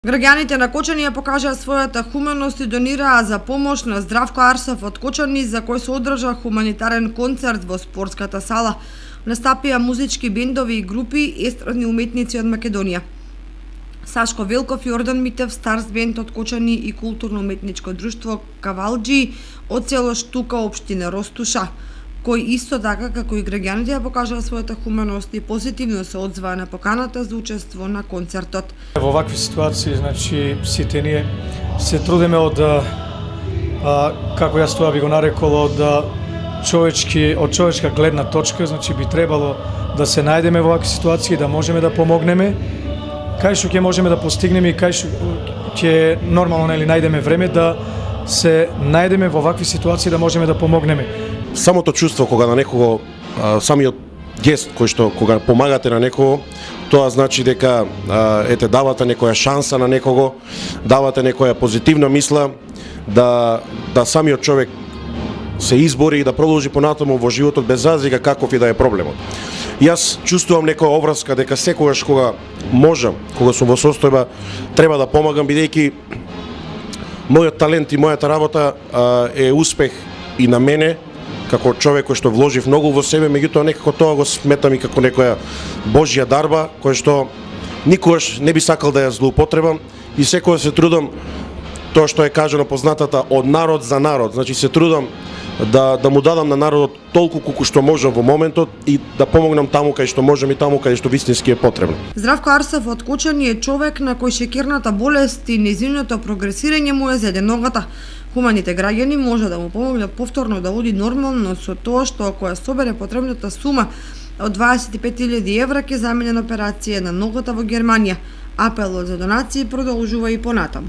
Граѓаните на Кочани ја покажаа својата хуманост и донираа за помош на Здравко Арсов од Кочани, за кој се одржа хуманитарен концерт во спортската сала. Настапија музички бендови и групи, естрадни уметници од Македонија. Сашко Велков и Ордан Митев, Старс бенд од Кочани и културно-уметничко друштво Кавалџи од село Штука, општина Ростуша, кој исто така како и граѓаните ја покажаа својата хуманост и позитивно се одзваа на поканата за учество на концертот. Во вакви ситуации, значи, сите ние се трудиме од како јас тоа би го нарекол, од човечка гледна точка, значи би требало да се најдеме во вакви ситуации, да можеме да помогнеме, кај што ќе можеме да постигнеме и кај што ќе нормално најдеме време да се најдеме во вакви ситуации, да можеме да помогнеме. Самото чувство кога на некого, самиот гест кој што кога помагате на некого, тоа значи дека давате некоја шанса на некого, давате некоја позитивна мисла, да самиот човек се избори и да продолжи понатаму во животот без разлика каков и да е проблемот. Јас чувствувам некоја обврска дека секогаш кога можам, кога сум во состојба, треба да помагам, бидејќи мојот талент и мојата работа е успех и на мене, како човек кој што вложив многу во себе, меѓутоа некако тоа го сметам и како некоја божја дарба, која што никогаш не би сакал да ја злоупотребам и секогаш се трудам, тоа што е кажано познатата од народ за народ, значи се трудам да му дадам на народот толку колку што можам во моментот и да помогнам таму кај што можам и таму кај што вистински е потребно. Здравко Арсов од Кочани е човек на кој шеќерната болест и нејзиното прогресирање му е зеде ногата. Хуманите граѓани може да му помогнат повторно да оди нормално со тоа што ако ја собере потребната сума од 25.000 евра ќе замине на операција на ногата во Германија. Апелот за донации продолжува и понатаму.